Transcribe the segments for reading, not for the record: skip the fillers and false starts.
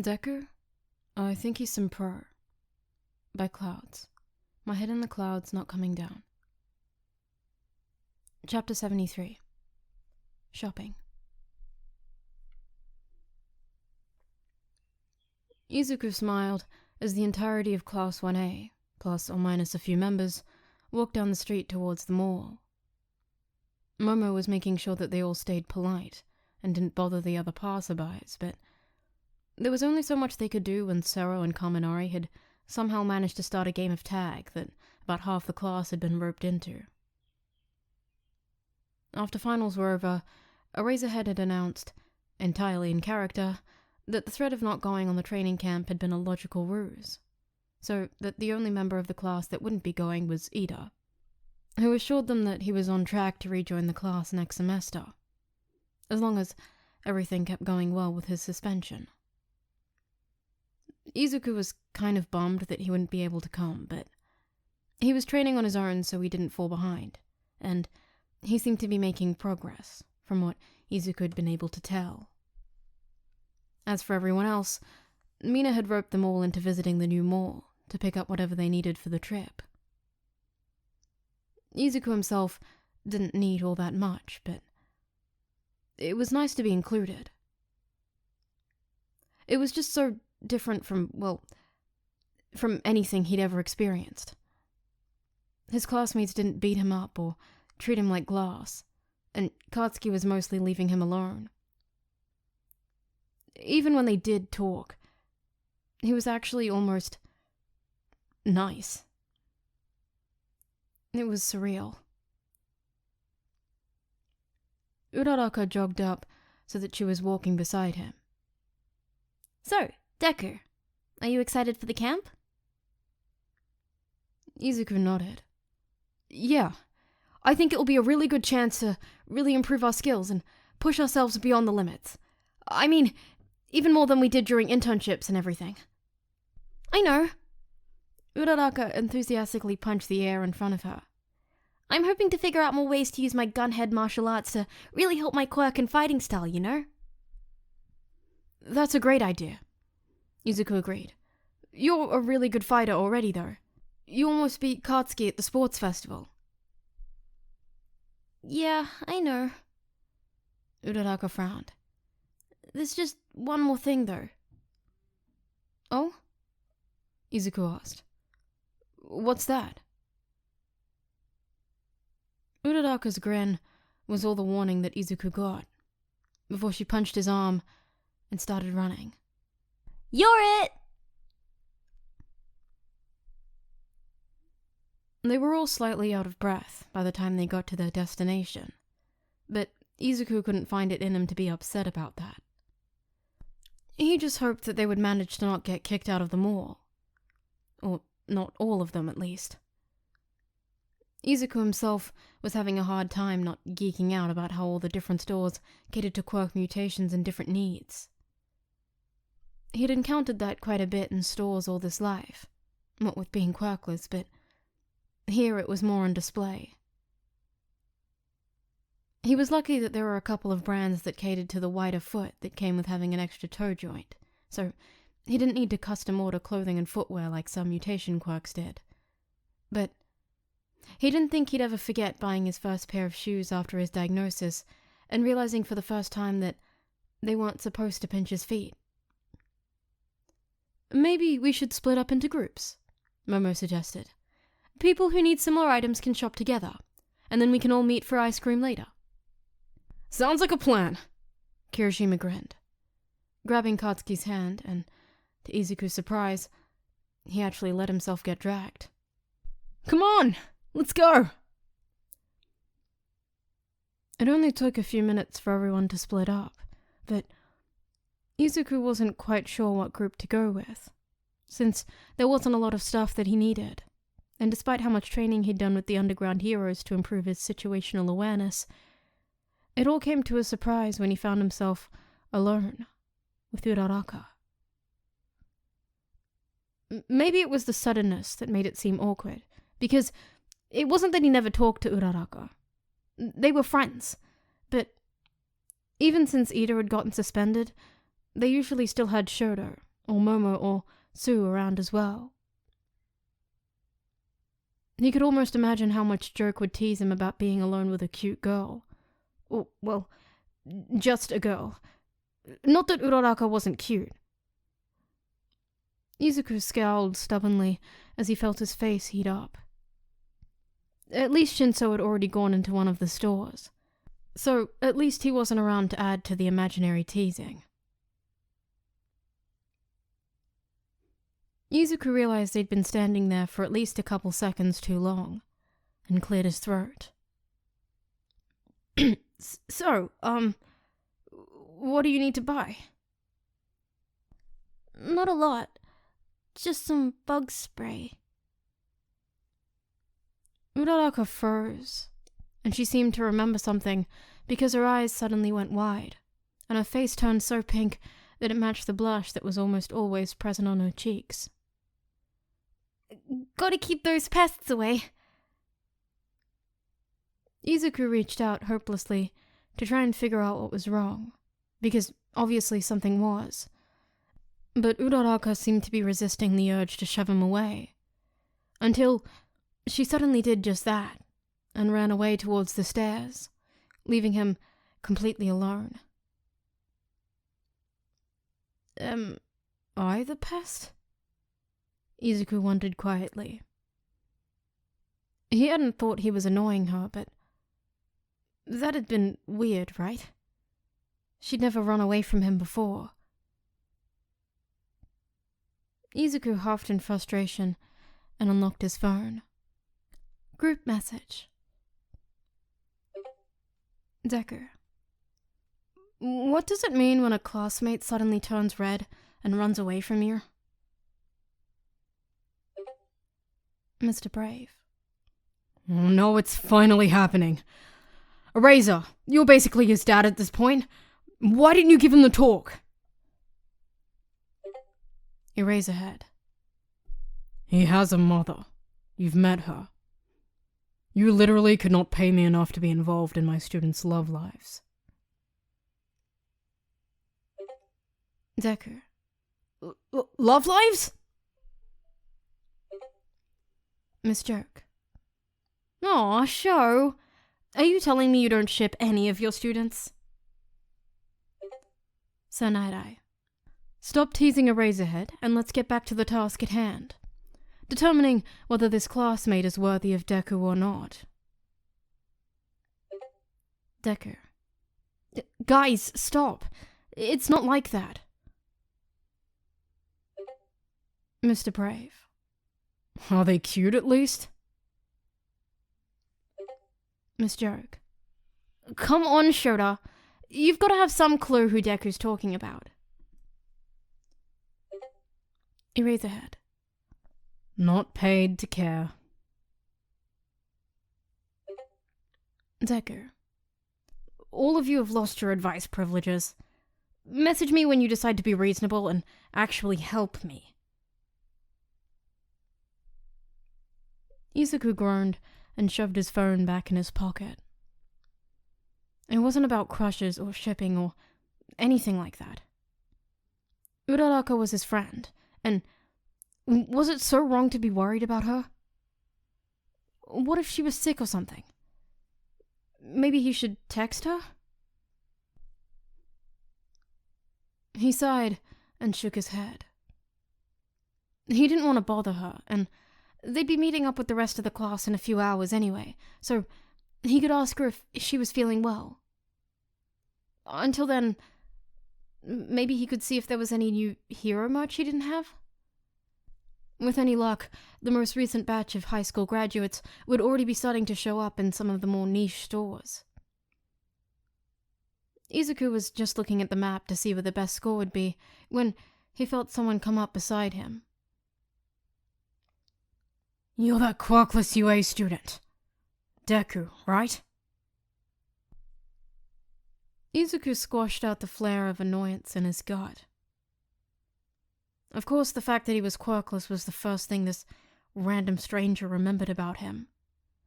Deku? I think he's some pro. By clouds. My head in the clouds, not coming down. Chapter 73. Shopping. Izuku smiled as the entirety of Class 1A, plus or minus a few members, walked down the street towards the mall. Momo was making sure that they all stayed polite and didn't bother the other passerbys, but there was only so much they could do when Sero and Kaminari had somehow managed to start a game of tag that about half the class had been roped into. After finals were over, Eraserhead had announced, entirely in character, that the threat of not going on the training camp had been a logical ruse, so that the only member of the class that wouldn't be going was Ida, who assured them that he was on track to rejoin the class next semester, as long as everything kept going well with his suspension. Izuku was kind of bummed that he wouldn't be able to come, but he was training on his own so he didn't fall behind, and he seemed to be making progress, from what Izuku had been able to tell. As for everyone else, Mina had roped them all into visiting the new mall to pick up whatever they needed for the trip. Izuku himself didn't need all that much, but it was nice to be included. It was just so different from anything he'd ever experienced. His classmates didn't beat him up or treat him like glass, and Katsuki was mostly leaving him alone. Even when they did talk, he was actually almost nice. It was surreal. Uraraka jogged up so that she was walking beside him. So, Deku, are you excited for the camp? Izuku nodded. Yeah, I think it will be a really good chance to really improve our skills and push ourselves beyond the limits. I mean, even more than we did during internships and everything. I know. Uraraka enthusiastically punched the air in front of her. I'm hoping to figure out more ways to use my gunhead martial arts to really help my quirk and fighting style, you know? That's a great idea, Izuku agreed. You're a really good fighter already, though. You almost beat Katsuki at the sports festival. Yeah, I know. Uraraka frowned. There's just one more thing, though. Oh? Izuku asked. What's that? Uraraka's grin was all the warning that Izuku got, before she punched his arm and started running. You're it! They were all slightly out of breath by the time they got to their destination, but Izuku couldn't find it in him to be upset about that. He just hoped that they would manage to not get kicked out of the mall. Or not all of them, at least. Izuku himself was having a hard time not geeking out about how all the different stores catered to quirk mutations and different needs. He'd encountered that quite a bit in stores all this life, what with being quirkless, but here it was more on display. He was lucky that there were a couple of brands that catered to the wider foot that came with having an extra toe joint, so he didn't need to custom order clothing and footwear like some mutation quirks did. But he didn't think he'd ever forget buying his first pair of shoes after his diagnosis and realizing for the first time that they weren't supposed to pinch his feet. Maybe we should split up into groups, Momo suggested. People who need similar items can shop together, and then we can all meet for ice cream later. Sounds like a plan, Kirishima grinned, grabbing Katsuki's hand, and to Izuku's surprise, he actually let himself get dragged. Come on, let's go! It only took a few minutes for everyone to split up, but Izuku wasn't quite sure what group to go with, since there wasn't a lot of stuff that he needed, and despite how much training he'd done with the underground heroes to improve his situational awareness, it all came to a surprise when he found himself alone with Uraraka. Maybe it was the suddenness that made it seem awkward, because it wasn't that he never talked to Uraraka. They were friends, but even since Ida had gotten suspended, they usually still had Shoto, or Momo or Sue around as well. He could almost imagine how much Joke would tease him about being alone with a cute girl. Or, well, just a girl. Not that Uraraka wasn't cute. Izuku scowled stubbornly as he felt his face heat up. At least Shinso had already gone into one of the stores, so at least he wasn't around to add to the imaginary teasing. Izuku realized they'd been standing there for at least a couple seconds too long, and cleared his throat. So, what do you need to buy? Not a lot. Just some bug spray. Uraraka froze, and she seemed to remember something because her eyes suddenly went wide, and her face turned so pink that it matched the blush that was almost always present on her cheeks. Gotta keep those pests away. Izuku reached out hopelessly to try and figure out what was wrong, because obviously something was. But Uraraka seemed to be resisting the urge to shove him away, until she suddenly did just that, and ran away towards the stairs, leaving him completely alone. Am I the pest? Izuku wondered quietly. He hadn't thought he was annoying her, but that had been weird, right? She'd never run away from him before. Izuku huffed in frustration and unlocked his phone. Group message. Deku. What does it mean when a classmate suddenly turns red and runs away from you? Mr. Brave. Oh no, it's finally happening. Eraser, you're basically his dad at this point. Why didn't you give him the talk? Eraserhead. He has a mother. You've met her. You literally could not pay me enough to be involved in my students' love lives. Deku. Love lives? Miss Joke. Aw, show. Are you telling me you don't ship any of your students? Sir Nighteye. Stop teasing Eraserhead and let's get back to the task at hand. Determining whether this classmate is worthy of Deku or not. Deku. Guys, stop. It's not like that. Mr. Brave. Are they cute at least? Miss Joke. Come on, Shota. You've got to have some clue who Deku's talking about. Eraserhead. Not paid to care. Deku. All of you have lost your advice privileges. Message me when you decide to be reasonable and actually help me. Izuku groaned and shoved his phone back in his pocket. It wasn't about crushes or shipping or anything like that. Uraraka was his friend, and was it so wrong to be worried about her? What if she was sick or something? Maybe he should text her? He sighed and shook his head. He didn't want to bother her, and they'd be meeting up with the rest of the class in a few hours anyway, so he could ask her if she was feeling well. Until then, maybe he could see if there was any new hero merch he didn't have? With any luck, the most recent batch of high school graduates would already be starting to show up in some of the more niche stores. Izuku was just looking at the map to see where the best score would be when he felt someone come up beside him. You're that quirkless UA student. Deku, right? Izuku squashed out the flare of annoyance in his gut. Of course, the fact that he was quirkless was the first thing this random stranger remembered about him.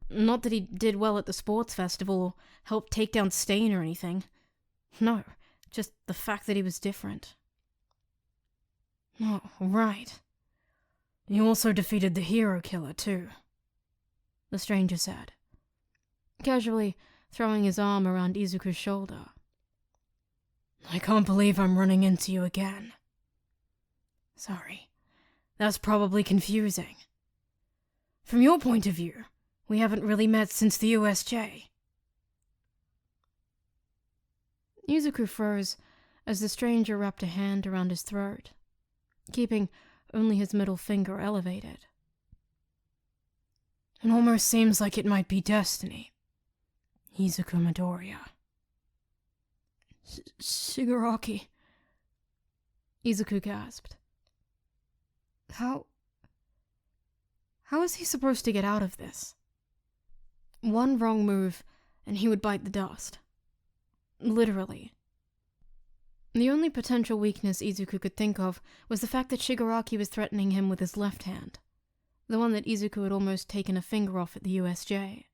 Not that he did well at the sports festival or helped take down Stain or anything. No, just the fact that he was different. Oh, right. You also defeated the hero killer, too, the stranger said, casually throwing his arm around Izuku's shoulder. I can't believe I'm running into you again. Sorry, that's probably confusing. From your point of view, we haven't really met since the USJ. Izuku froze as the stranger wrapped a hand around his throat, keeping only his middle finger elevated. It almost seems like it might be destiny. Izuku Midoriya. Shigaraki. Izuku gasped. How is he supposed to get out of this? One wrong move, and he would bite the dust. Literally. The only potential weakness Izuku could think of was the fact that Shigaraki was threatening him with his left hand, the one that Izuku had almost taken a finger off at the USJ.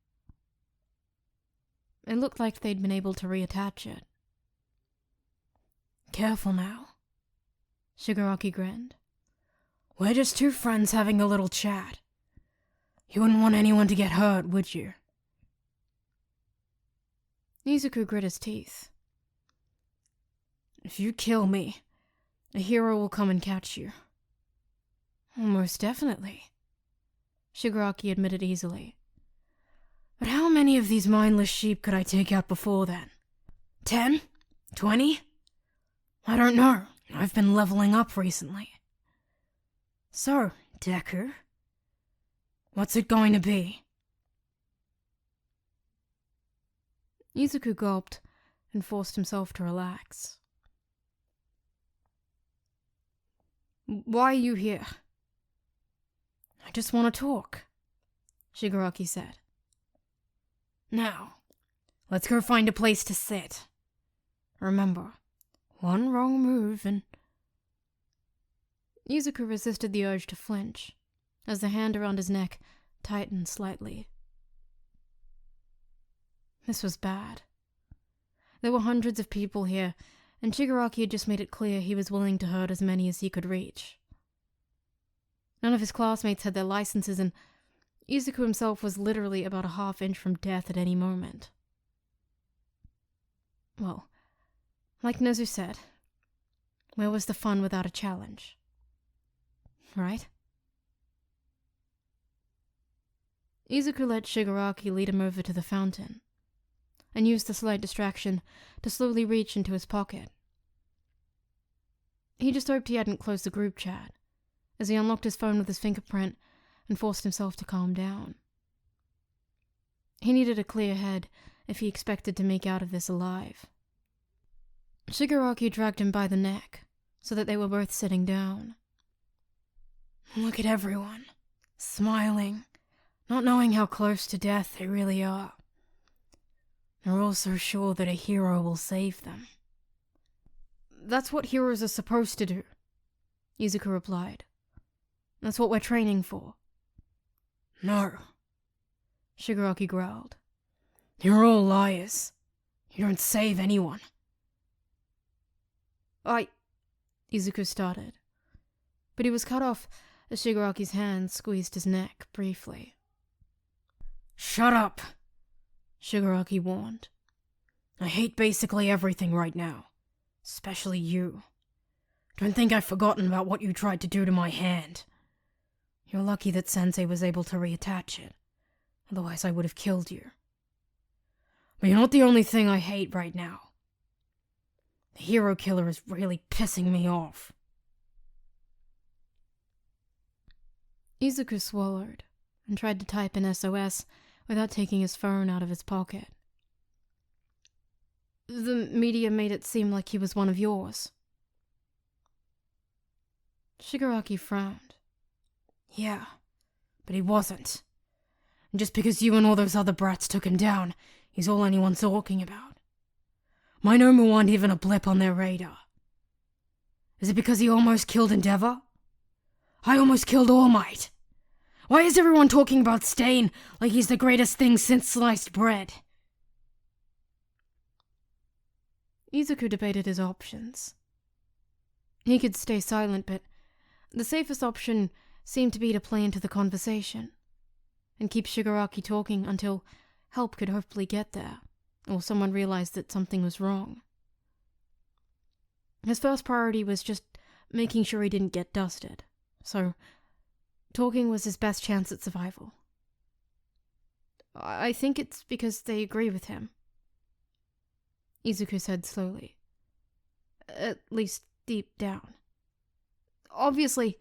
It looked like they'd been able to reattach it. Careful now. Shigaraki grinned. We're just two friends having a little chat. You wouldn't want anyone to get hurt, would you? Izuku grit his teeth. If you kill me, a hero will come and catch you. Most definitely, Shigaraki admitted easily. But how many of these mindless sheep could I take out before then? 10? 20? I don't know. I've been leveling up recently. So, Deku, what's it going to be? Izuku gulped and forced himself to relax. Why are you here? I just want to talk, Shigaraki said. Now, let's go find a place to sit. Remember, one wrong move and... Izuku resisted the urge to flinch, as the hand around his neck tightened slightly. This was bad. There were hundreds of people here, and Shigaraki had just made it clear he was willing to hurt as many as he could reach. None of his classmates had their licenses, and Izuku himself was literally about a half-inch from death at any moment. Well, like Nezu said, where was the fun without a challenge? Right? Izuku let Shigaraki lead him over to the fountain, and used the slight distraction to slowly reach into his pocket. He just hoped he hadn't closed the group chat, as he unlocked his phone with his fingerprint and forced himself to calm down. He needed a clear head if he expected to make out of this alive. Shigaraki dragged him by the neck, so that they were both sitting down. Look at everyone, smiling, not knowing how close to death they really are. They're all so sure that a hero will save them. That's what heroes are supposed to do, Izuku replied. That's what we're training for. No, Shigaraki growled. You're all liars. You don't save anyone. Izuku started, but he was cut off as Shigaraki's hand squeezed his neck briefly. Shut up, Shigaraki warned. I hate basically everything right now, especially you. Don't think I've forgotten about what you tried to do to my hand. You're lucky that Sensei was able to reattach it, otherwise I would have killed you. But you're not the only thing I hate right now. The hero killer is really pissing me off. Izuku swallowed and tried to type an SOS without taking his phone out of his pocket. The media made it seem like he was one of yours. Shigaraki frowned. Yeah, but he wasn't. And just because you and all those other brats took him down, he's all anyone's talking about. My Nomu aren't even a blip on their radar. Is it because he almost killed Endeavor? I almost killed All Might. Why is everyone talking about Stain like he's the greatest thing since sliced bread? Izuku debated his options. He could stay silent, but The safest option seemed to be to play into the conversation, and keep Shigaraki talking until help could hopefully get there, or someone realized that something was wrong. His first priority was just making sure he didn't get dusted, so talking was his best chance at survival. I think it's because they agree with him, Izuku said slowly. At least deep down. Obviously,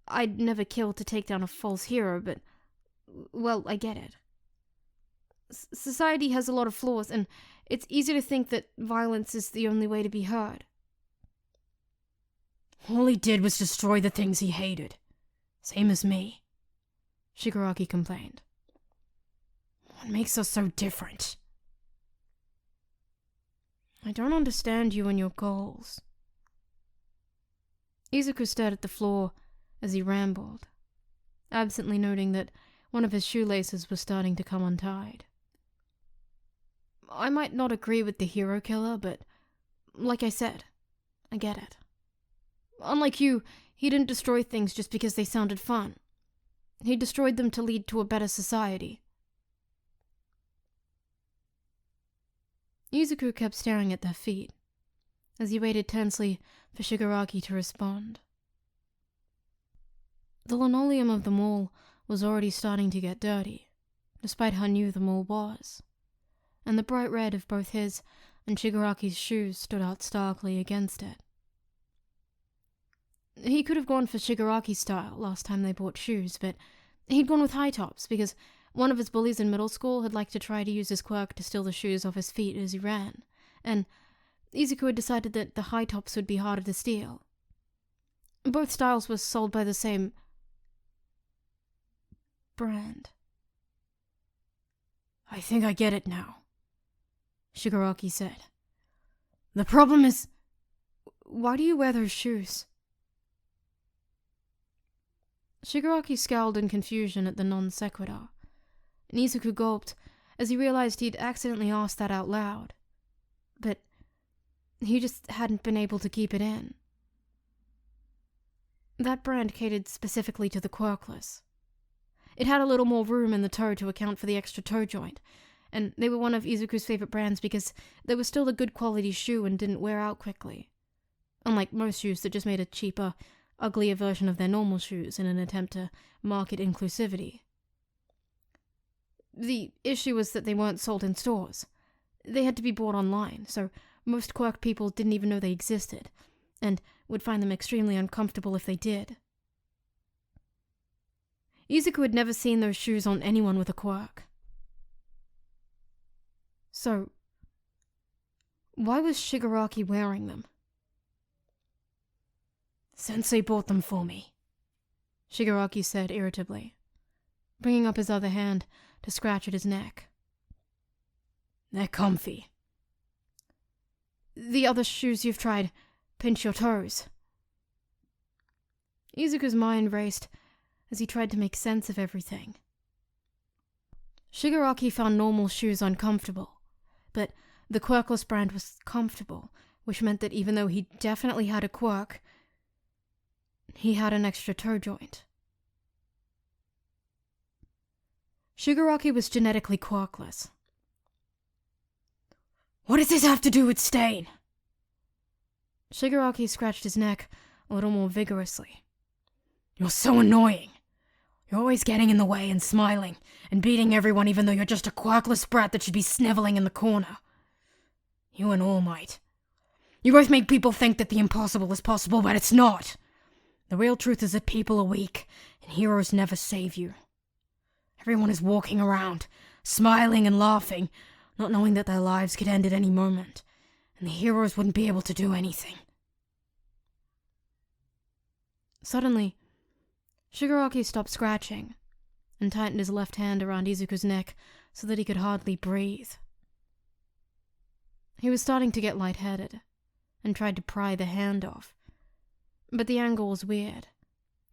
I'd never kill to take down a false hero, but, well, I get it. Society has a lot of flaws, and it's easy to think that violence is the only way to be heard. All he did was destroy the things he hated. Same as me, Shigaraki complained. What makes us so different? I don't understand you and your goals. Izuku stared at the floor as he rambled, absently noting that one of his shoelaces was starting to come untied. I might not agree with the hero killer, but like I said, I get it. Unlike you, he didn't destroy things just because they sounded fun. He destroyed them to lead to a better society. Izuku kept staring at their feet, as he waited tensely for Shigaraki to respond. The linoleum of the mall was already starting to get dirty, despite how new the mall was, and the bright red of both his and Shigaraki's shoes stood out starkly against it. He could have gone for Shigaraki's style last time they bought shoes, but he'd gone with high tops because one of his bullies in middle school had liked to try to use his quirk to steal the shoes off his feet as he ran, and Izuku had decided that the high tops would be harder to steal. Both styles were sold by the same brand. I think I get it now, Shigaraki said. The problem is... Why do you wear those shoes? Shigaraki scowled in confusion at the non-sequitur, and Izuku gulped as he realized he'd accidentally asked that out loud. But he just hadn't been able to keep it in. That brand catered specifically to the quirkless. It had a little more room in the toe to account for the extra toe joint, and they were one of Izuku's favorite brands because they were still a good quality shoe and didn't wear out quickly, unlike most shoes that just made a cheaper, uglier version of their normal shoes in an attempt to market inclusivity. The issue was that they weren't sold in stores. They had to be bought online, so most quirk people didn't even know they existed, and would find them extremely uncomfortable if they did. Izuku had never seen those shoes on anyone with a quirk. So, why was Shigaraki wearing them? Sensei bought them for me, Shigaraki said irritably, bringing up his other hand to scratch at his neck. They're comfy. The other shoes you've tried pinch your toes. Izuku's mind raced as he tried to make sense of everything. Shigaraki found normal shoes uncomfortable, but the quirkless brand was comfortable, which meant that even though he definitely had a quirk, he had an extra toe joint. Shigaraki was genetically quirkless. What does this have to do with Stain? Shigaraki scratched his neck a little more vigorously. You're so annoying. You're always getting in the way and smiling and beating everyone even though you're just a quirkless brat that should be sniveling in the corner. You and All Might. You both make people think that the impossible is possible, but it's not. The real truth is that people are weak, and heroes never save you. Everyone is walking around, smiling and laughing, not knowing that their lives could end at any moment, and the heroes wouldn't be able to do anything. Suddenly, Shigaraki stopped scratching and tightened his left hand around Izuku's neck so that he could hardly breathe. He was starting to get lightheaded and tried to pry the hand off, but the angle was weird,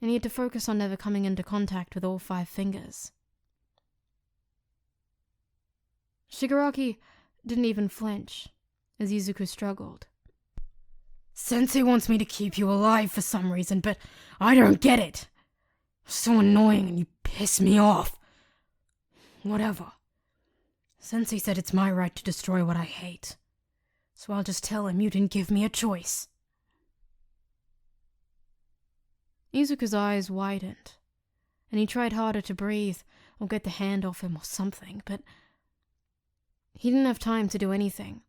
and he had to focus on never coming into contact with all 5 fingers. Shigaraki didn't even flinch as Izuku struggled. Sensei wants me to keep you alive for some reason, but I don't get it. You're so annoying and you piss me off. Whatever. Sensei said it's my right to destroy what I hate. So I'll just tell him you didn't give me a choice. Izuku's eyes widened, and he tried harder to breathe or get the hand off him or something, but he didn't have time to do anything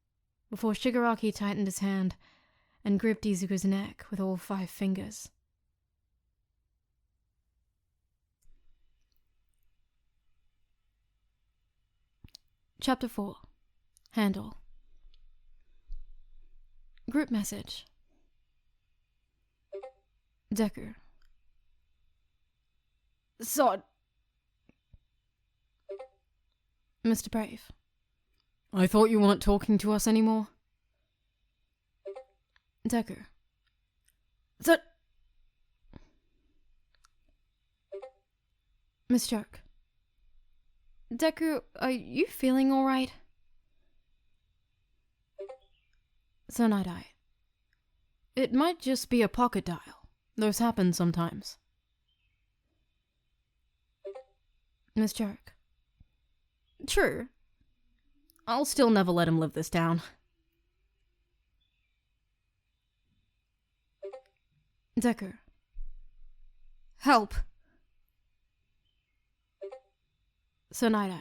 before Shigaraki tightened his hand and gripped Izuku's neck with all 5 fingers. Chapter 4. Handle. Group message. Deku. Sod. Mr. Brave. I thought you weren't talking to us anymore. Deku. Sod. Miss Joke. Deku, are you feeling alright? Sir Nighteye. It might just be a pocket dial. Those happen sometimes. Miss Joke. True. I'll still never let him live this down. Deku. Help. Sir Nighteye.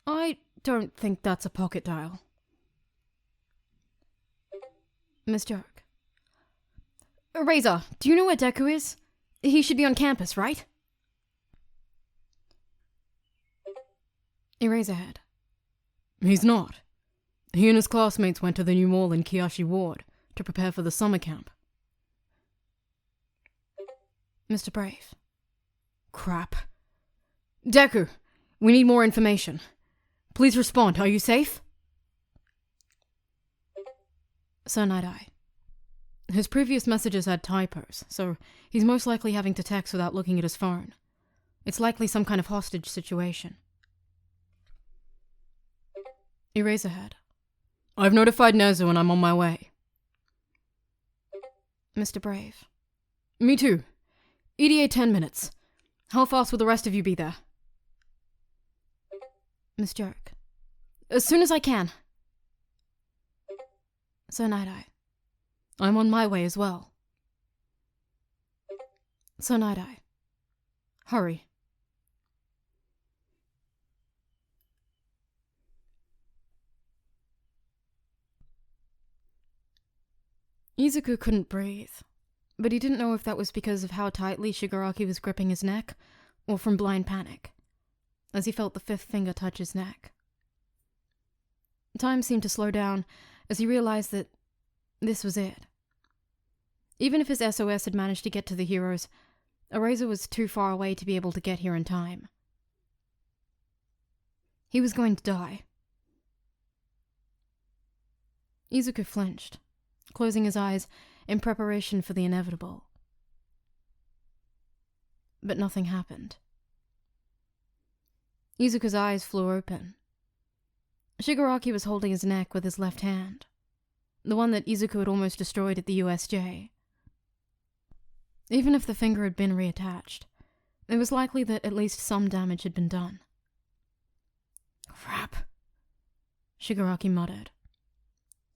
I don't think that's a pocket dial. Miss Joke. Razor, do you know where Deku is? He should be on campus, right? Eraserhead. He's not. He and his classmates went to the new mall in Kiyoshi Ward to prepare for the summer camp. Mr. Brave. Crap. Deku, we need more information. Please respond. Are you safe? Sir Nighteye. His previous messages had typos, so he's most likely having to text without looking at his phone. It's likely some kind of hostage situation. Eraserhead. I've notified Nezu and I'm on my way. Mr. Brave. Me too. EDA 10 minutes. How fast will the rest of you be there? Miss Joke. As soon as I can. Sir Nighteye. I'm on my way as well. Sir Nighteye. Hurry. Izuku couldn't breathe, but he didn't know if that was because of how tightly Shigaraki was gripping his neck, or from blind panic, as he felt the 5th finger touch his neck. Time seemed to slow down as he realized that this was it. Even if his SOS had managed to get to the heroes, Eraser was too far away to be able to get here in time. He was going to die. Izuku flinched, closing his eyes in preparation for the inevitable. But nothing happened. Izuku's eyes flew open. Shigaraki was holding his neck with his left hand, the one that Izuku had almost destroyed at the USJ. Even if the finger had been reattached, it was likely that at least some damage had been done. Crap. Shigaraki muttered.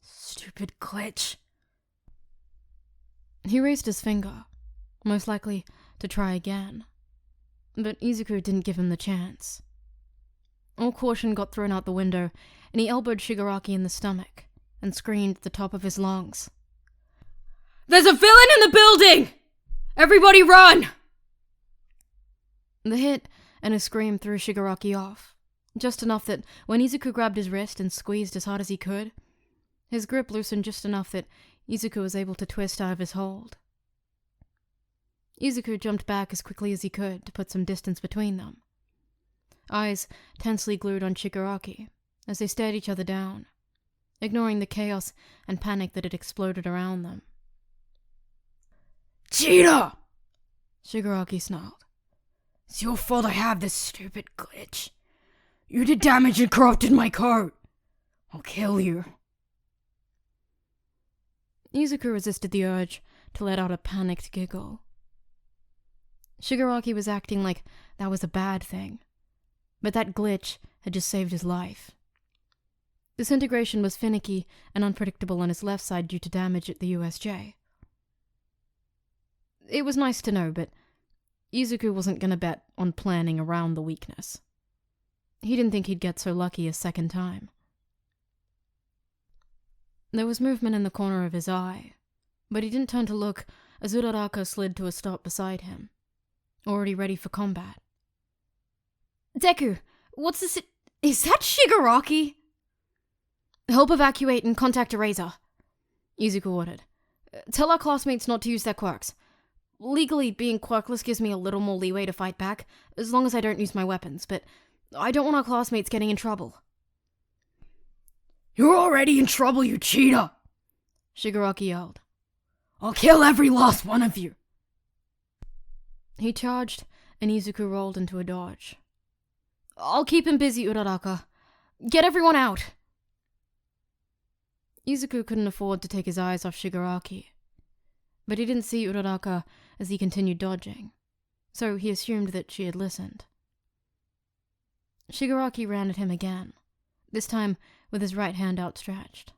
Stupid glitch. He raised his finger, most likely to try again, but Izuku didn't give him the chance. All caution got thrown out the window, and he elbowed Shigaraki in the stomach and screamed at the top of his lungs. There's a villain in the building! Everybody run! The hit and his scream threw Shigaraki off, just enough that when Izuku grabbed his wrist and squeezed as hard as he could, his grip loosened just enough that Izuku was able to twist out of his hold. Izuku jumped back as quickly as he could to put some distance between them, eyes tensely glued on Shigaraki as they stared each other down, ignoring the chaos and panic that had exploded around them. Cheetah! Shigaraki snarled. It's your fault I have this stupid glitch. You did damage and corrupted my coat. I'll kill you. Izuku resisted the urge to let out a panicked giggle. Shigaraki was acting like that was a bad thing, but that glitch had just saved his life. Disintegration was finicky and unpredictable on his left side due to damage at the USJ. It was nice to know, but Izuku wasn't gonna bet on planning around the weakness. He didn't think he'd get so lucky a second time. There was movement in the corner of his eye, but he didn't turn to look as Uraraka slid to a stop beside him, already ready for combat. Deku, what's this? Is that Shigaraki? Help evacuate and contact Eraser, Izuku ordered. Tell our classmates not to use their quirks. Legally, being quirkless gives me a little more leeway to fight back, as long as I don't use my weapons, but I don't want our classmates getting in trouble. You're already in trouble, you cheater! Shigaraki yelled. I'll kill every last one of you! He charged, and Izuku rolled into a dodge. I'll keep him busy, Uraraka. Get everyone out! Izuku couldn't afford to take his eyes off Shigaraki, but he didn't see Uraraka as he continued dodging, so he assumed that she had listened. Shigaraki ran at him again, this time with his right hand outstretched,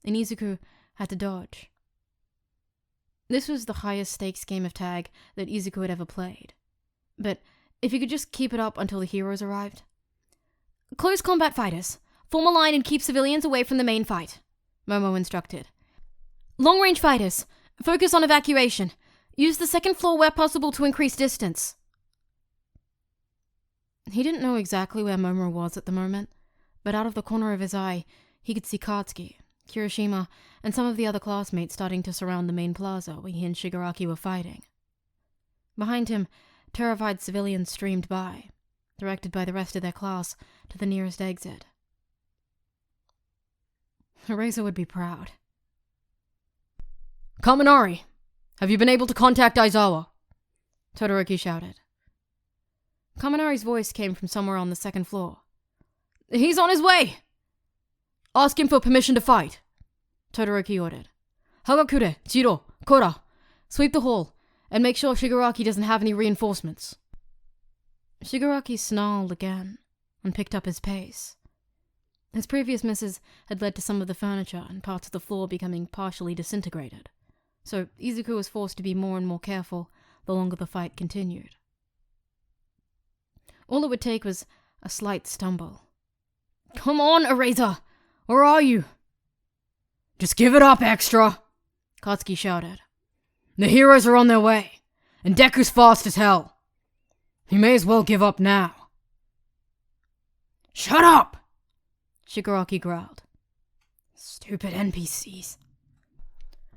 and Izuku had to dodge. This was the highest stakes game of tag that Izuku had ever played, but if he could just keep it up until the heroes arrived. Close combat fighters, form a line and keep civilians away from the main fight, Momo instructed. Long-range fighters, focus on evacuation. Use the second floor where possible to increase distance. He didn't know exactly where Momo was at the moment, but out of the corner of his eye, he could see Katsuki, Kirishima, and some of the other classmates starting to surround the main plaza where he and Shigaraki were fighting. Behind him, terrified civilians streamed by, directed by the rest of their class to the nearest exit. Eraser would be proud. Kaminari, have you been able to contact Aizawa? Todoroki shouted. Kaminari's voice came from somewhere on the second floor. He's on his way! Ask him for permission to fight, Todoroki ordered. Hagakure, Jiro, Kora, sweep the hall, and make sure Shigaraki doesn't have any reinforcements. Shigaraki snarled again, and picked up his pace. His previous misses had led to some of the furniture and parts of the floor becoming partially disintegrated, so Izuku was forced to be more and more careful the longer the fight continued. All it would take was a slight stumble. Come on, Eraser! Where are you? Just give it up, Extra! Katsuki shouted. The heroes are on their way, and Deku's fast as hell. You may as well give up now. Shut up! Shigaraki growled. Stupid NPCs.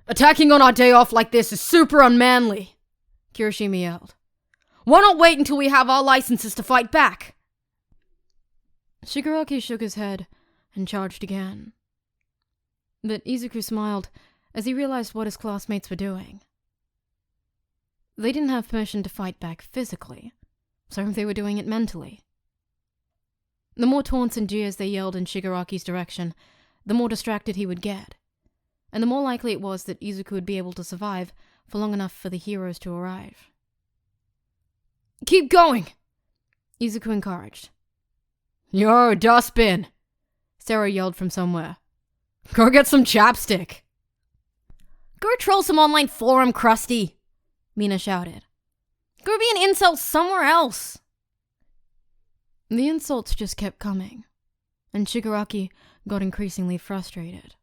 Attacking on our day off like this is super unmanly, Kirishima yelled. Why not wait until we have our licenses to fight back? Shigaraki shook his head and charged again. But Izuku smiled as he realized what his classmates were doing. They didn't have permission to fight back physically, so they were doing it mentally. The more taunts and jeers they yelled in Shigaraki's direction, the more distracted he would get, and the more likely it was that Izuku would be able to survive for long enough for the heroes to arrive. Keep going! Izuku encouraged. Yo, dustbin! Sarah yelled from somewhere. Go get some chapstick! Go troll some online forum, Krusty! Mina shouted. Go be an incel somewhere else! The insults just kept coming, and Shigaraki got increasingly frustrated.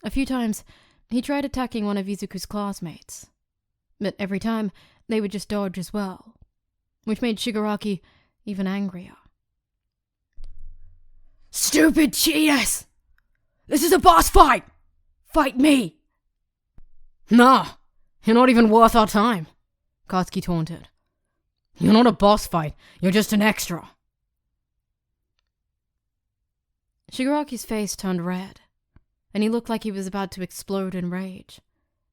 A few times, he tried attacking one of Izuku's classmates, but every time, they would just dodge as well, which made Shigaraki even angrier. Stupid cheaters! This is a boss fight! Fight me! Nah, you're not even worth our time, Katsuki taunted. You're not a boss fight, you're just an extra. Shigaraki's face turned red, and he looked like he was about to explode in rage,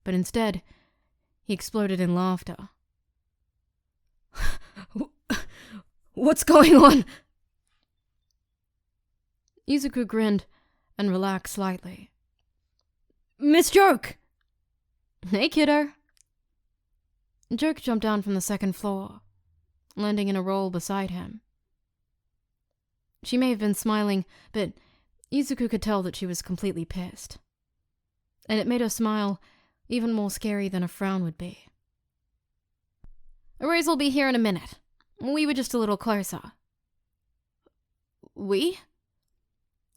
but instead, he exploded in laughter. What's going on? Izuku grinned and relaxed slightly. Miss Joke! Hey, kiddo. Joke jumped down from the second floor, landing in a roll beside him. She may have been smiling, but Izuku could tell that she was completely pissed. And it made her smile even more scary than a frown would be. Erase will be here in a minute. We were just a little closer. We?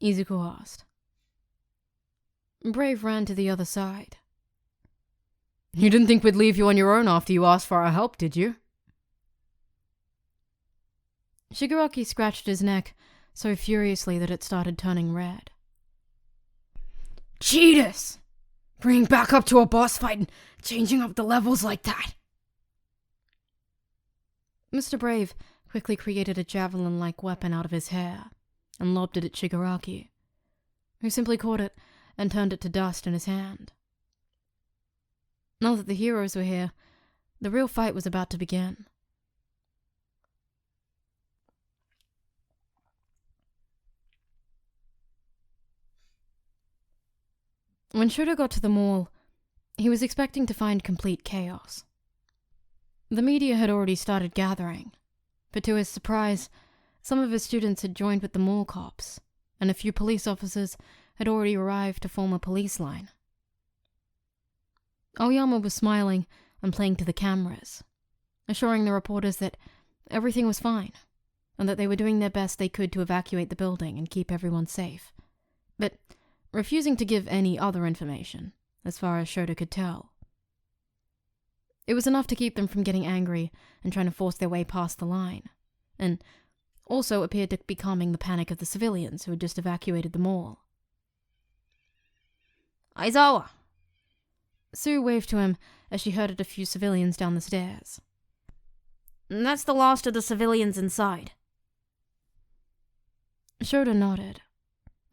Izuku asked. Brave ran to the other side. You didn't think we'd leave you on your own after you asked for our help, did you? Shigaraki scratched his neck so furiously that it started turning red. Cheaters! Bringing back up to a boss fight and changing up the levels like that. Mr. Brave quickly created a javelin-like weapon out of his hair and lobbed it at Shigaraki, who simply caught it and turned it to dust in his hand. Now that the heroes were here, the real fight was about to begin. When Shoto got to the mall, he was expecting to find complete chaos. The media had already started gathering, but to his surprise, some of his students had joined with the mall cops, and a few police officers had already arrived to form a police line. Aoyama was smiling and playing to the cameras, assuring the reporters that everything was fine, and that they were doing their best they could to evacuate the building and keep everyone safe, but refusing to give any other information, as far as Shoto could tell. It was enough to keep them from getting angry and trying to force their way past the line, and also appeared to be calming the panic of the civilians who had just evacuated the mall. Aizawa! Sue waved to him as she herded a few civilians down the stairs. That's the last of the civilians inside. Shoto nodded,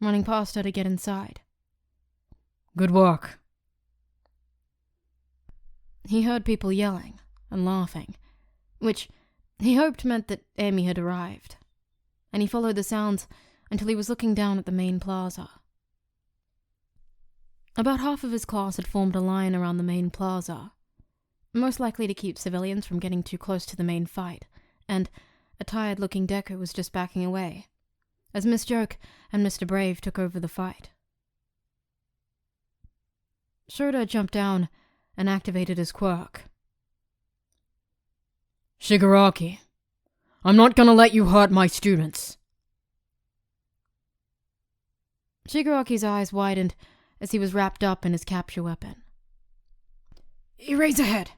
running past her to get inside. Good work. He heard people yelling and laughing, which he hoped meant that Amy had arrived, and he followed the sounds until he was looking down at the main plaza. About half of his class had formed a line around the main plaza, most likely to keep civilians from getting too close to the main fight, and a tired-looking Deku was just backing away, as Miss Joke and Mr. Brave took over the fight. Shoto jumped down and activated his quirk. Shigaraki, I'm not gonna let you hurt my students. Shigaraki's eyes widened as he was wrapped up in his capture weapon. Eraserhead!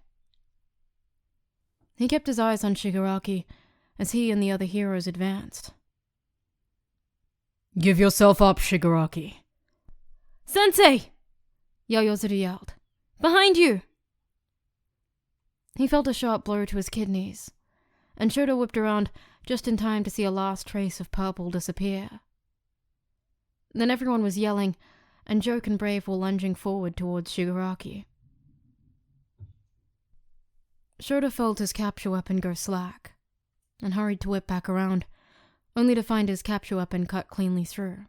He kept his eyes on Shigaraki as he and the other heroes advanced. Give yourself up, Shigaraki. Sensei! Yayozuru yelled. Behind you! He felt a sharp blow to his kidneys, and Shoto whipped around just in time to see a last trace of purple disappear. Then everyone was yelling, and Joke and Brave were lunging forward towards Shigaraki. Shoto felt his capture weapon go slack, and hurried to whip back around, only to find his capture weapon cut cleanly through,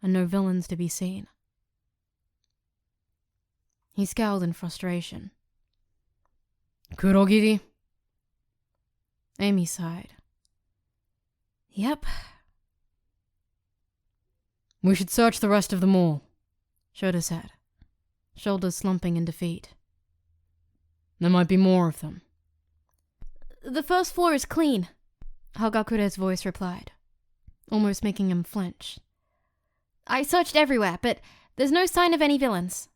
and no villains to be seen. He scowled in frustration. Kurogiri? Amy sighed. Yep. We should search the rest of the mall, Shoto said, shoulders slumping in defeat. There might be more of them. The first floor is clean, Hagakure's voice replied, almost making him flinch. I searched everywhere, but there's no sign of any villains.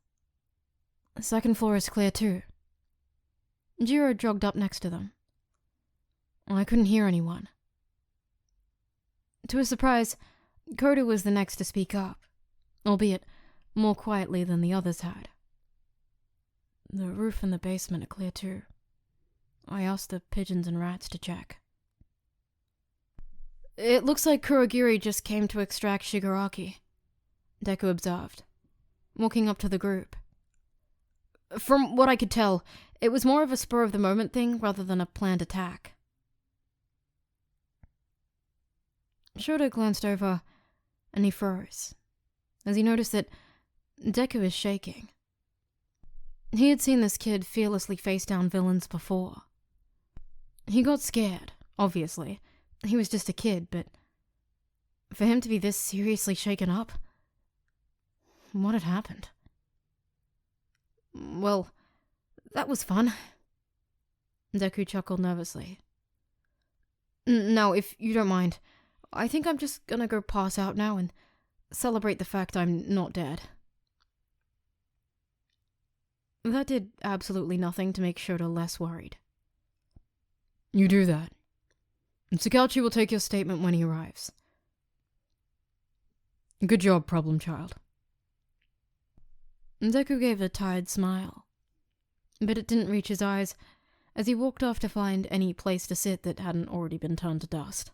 The second floor is clear too. Jiro jogged up next to them. I couldn't hear anyone. To his surprise, Koda was the next to speak up, albeit more quietly than the others had. The roof and the basement are clear too. I asked the pigeons and rats to check. It looks like Kurogiri just came to extract Shigaraki, Deku observed, walking up to the group. From what I could tell, it was more of a spur-of-the-moment thing rather than a planned attack. Shoto glanced over, and he froze, as he noticed that Deku is shaking. He had seen this kid fearlessly face down villains before. He got scared, obviously. He was just a kid, but for him to be this seriously shaken up? What had happened? Well, that was fun. Deku chuckled nervously. Now, if you don't mind, I think I'm just gonna go pass out now and celebrate the fact I'm not dead. That did absolutely nothing to make Shota less worried. You do that. And Sakauchi will take your statement when he arrives. Good job, problem child. Deku gave a tired smile, but it didn't reach his eyes as he walked off to find any place to sit that hadn't already been turned to dust.